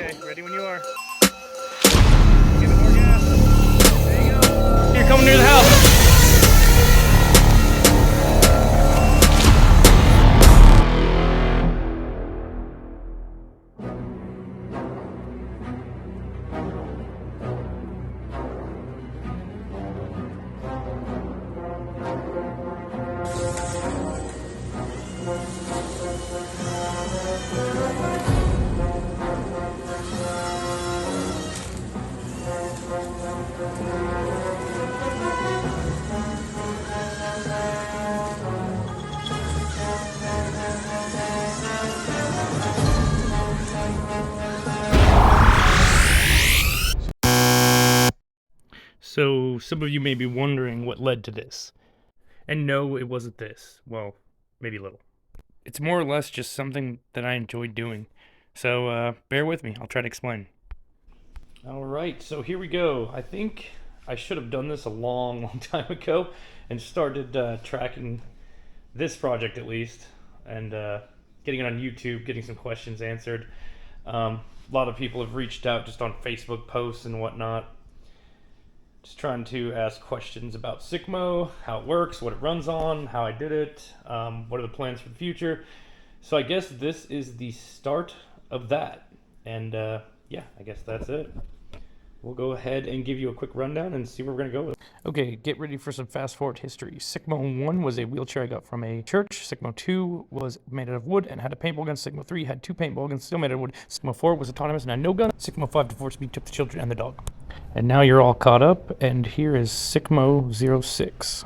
Okay, ready when you are. Give it more gas. There you go. You're coming near the house. So, some of you may be wondering what led to this. And no, it wasn't this. Well, maybe a little. It's more or less just something that I enjoyed doing. So, bear with me. I'll try to explain. Alright, so here we go. I think I should have done this a long time ago and started tracking this project at least. And getting it on YouTube, getting some questions answered. A lot of people have reached out just on Facebook posts and whatnot. Just trying to ask questions about SICMO, how it works, what it runs on, how I did it, what are the plans for the future. So I guess this is the start of that. And yeah, I guess that's it. We'll go ahead and give you a quick rundown and see where we're going to go with it. Okay, get ready for some fast forward history. SICMO 1 was a wheelchair I got from a church. SICMO 2 was made out of wood and had a paintball gun. SICMO 3 had 2 paintball guns, still made out of wood. SICMO 4 was autonomous and had no gun. SICMO 5 divorced me, took the children and the dog. And now you're all caught up, and here is SICMO 06.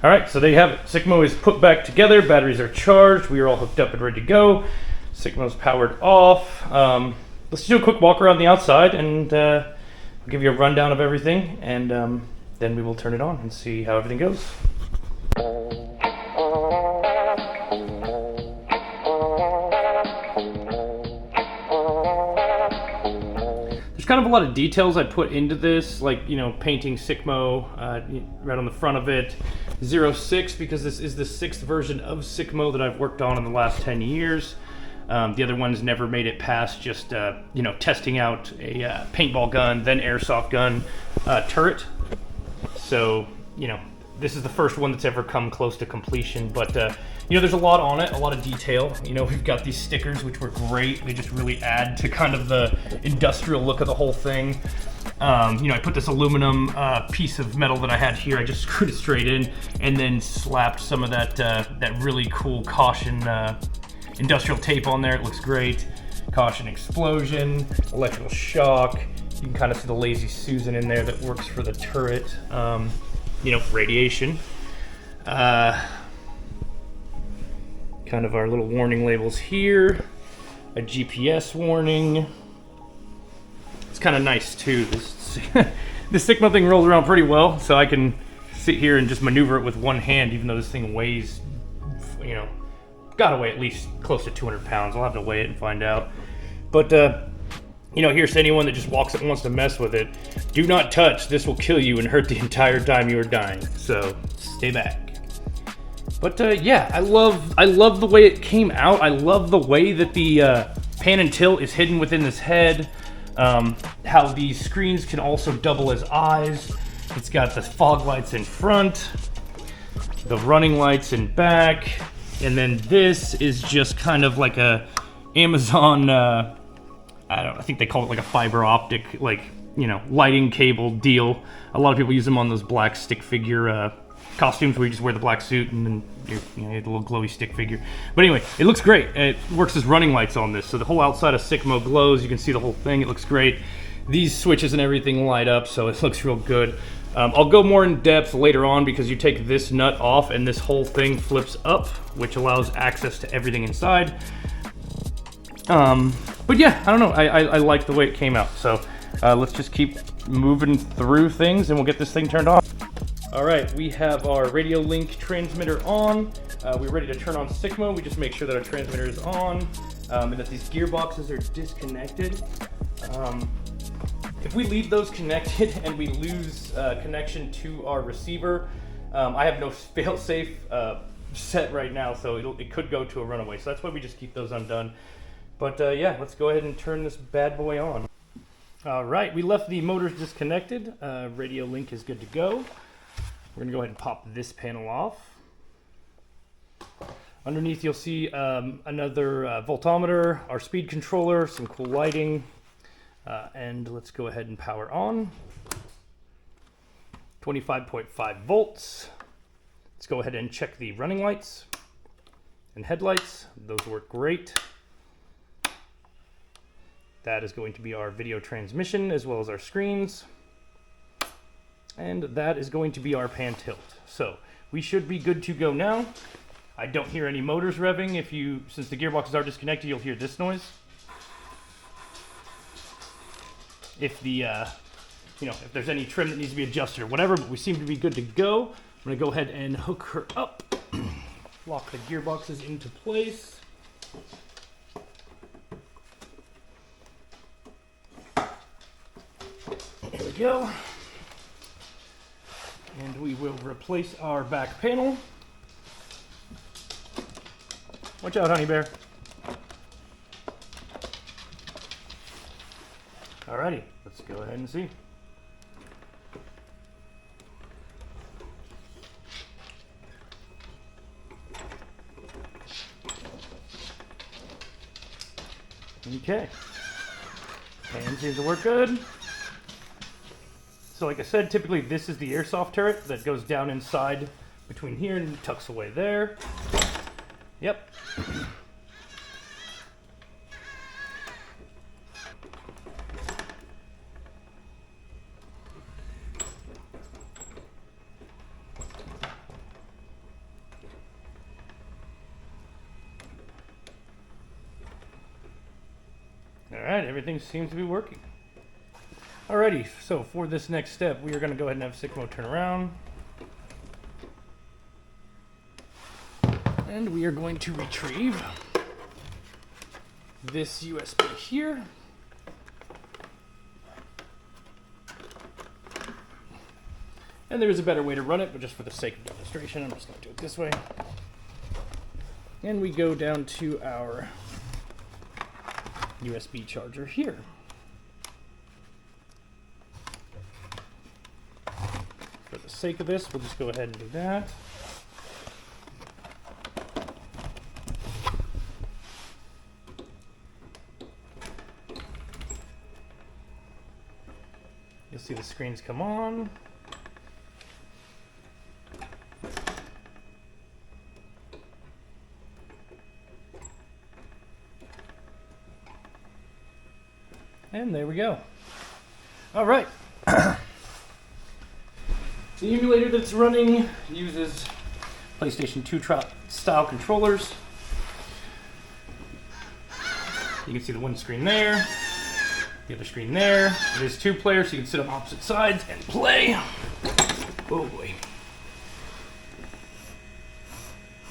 Alright, so there you have it. SICMO is put back together, batteries are charged, we are all hooked up and ready to go. SICMO's powered off. Let's do a quick walk around the outside and I'll give you a rundown of everything, and then we will turn it on and see how everything goes. There's kind of a lot of details I put into this, like, you know, painting SICMO right on the front of it. 06, because this is the 6th version of SICMO that I've worked on in the last 10 years. The other ones never made it past just, you know, testing out a paintball gun, then airsoft gun turret. So, you know, this is the first one that's ever come close to completion, but you know, there's a lot on it, a lot of detail. You know, we've got these stickers, which were great. They just really add to kind of the industrial look of the whole thing. You know, I put this aluminum piece of metal that I had here, I just screwed it straight in and then slapped some of that that really cool caution industrial tape on there. It looks great. Caution explosion, electrical shock. You can kind of see the Lazy Susan in there that works for the turret. You know, radiation. Kind of our little warning labels here. A GPS warning. It's kind of nice too. This SICMO thing rolls around pretty well, so I can sit here and just maneuver it with one hand, even though this thing weighs, you know, gotta weigh at least close to 200 pounds. I'll have to weigh it and find out. But, you know, here's to anyone that just walks up and wants to mess with it. Do not touch. This will kill you and hurt the entire time you are dying. So, stay back. But, yeah, I love the way it came out. I love the way that the pan and tilt is hidden within this head. How these screens can also double as eyes. It's got the fog lights in front, the running lights in back, and then this is just kind of like a Amazon, I think they call it like a fiber optic, like, you know, lighting cable deal. A lot of people use them on those black stick figure costumes where you just wear the black suit and then you know, the little glowy stick figure. But anyway, it looks great. It works as running lights on this, so the whole outside of SICMO glows. You can see the whole thing. It looks great. These switches and everything light up, so it looks real good. I'll go more in depth later on because you take this nut off and this whole thing flips up, which allows access to everything inside. But yeah, I don't know. I like the way it came out. So let's just keep moving through things and we'll get this thing turned on. All right, we have our radio link transmitter on. we're ready to turn on SICMO. We just make sure that our transmitter is on and that these gearboxes are disconnected. If we leave those connected and we lose connection to our receiver, I have no fail-safe set right now, so it could go to a runaway. So that's why we just keep those undone. But yeah, let's go ahead and turn this bad boy on. All right, we left the motors disconnected. Radio link is good to go. We're gonna go ahead and pop this panel off. Underneath you'll see another voltometer, our speed controller, some cool lighting, and let's go ahead and power on. 25.5 volts. Let's go ahead and check the running lights and headlights. Those work great. That is going to be our video transmission as well as our screens. And that is going to be our pan tilt. So we should be good to go now. I don't hear any motors revving. Since the gearboxes are disconnected, you'll hear this noise. If if there's any trim that needs to be adjusted or whatever, but we seem to be good to go. I'm gonna go ahead and hook her up, lock the gearboxes into place. There we go. And we will replace our back panel. Watch out, honey bear. Alrighty, let's go ahead and see. Okay, pan seems to work good. So like I said, typically this is the airsoft turret that goes down inside between here and tucks away there. Yep. Alright, everything seems to be working. Alrighty, so for this next step, we are going to go ahead and have SICMO turn around. And we are going to retrieve this USB here. And there is a better way to run it, but just for the sake of demonstration, I'm just going to do it this way. And we go down to our USB charger here. For the sake of this, we'll just go ahead and do that. You'll see the screens come on. And there we go. All right. The emulator that's running uses PlayStation 2 style controllers. You can see the one screen there, the other screen there. It is 2 players, so you can sit on opposite sides and play. Oh boy.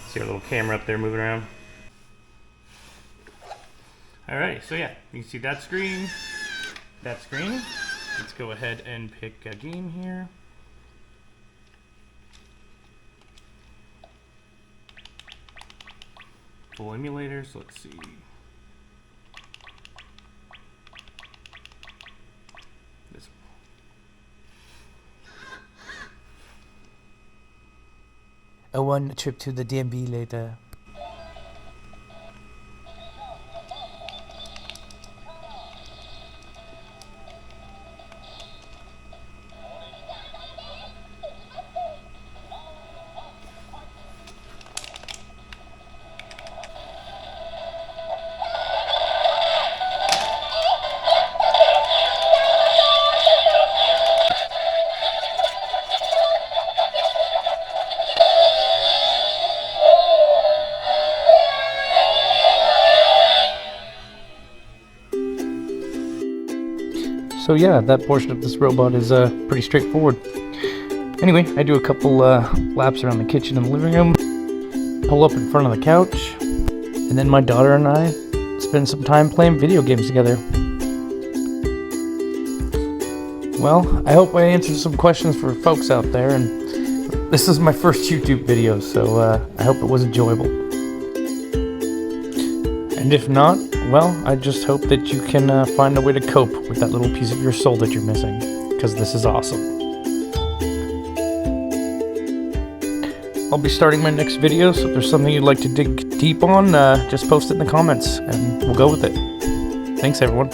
See our little camera up there moving around. Alright, so yeah, you can see that screen, that screen. Let's go ahead and pick a game here. Full emulator, so let's see. This one. I want a trip to the DMV later. So yeah, that portion of this robot is pretty straightforward. Anyway, I do a couple laps around the kitchen and the living room. pull up in front of the couch, and then my daughter and I spend some time playing video games together. Well, I hope I answered some questions for folks out there, and this is my first YouTube video, so I hope it was enjoyable. And if not, well, I just hope that you can find a way to cope with that little piece of your soul that you're missing, because this is awesome. I'll be starting my next video, so if there's something you'd like to dig deep on, just post it in the comments, and we'll go with it. Thanks, everyone.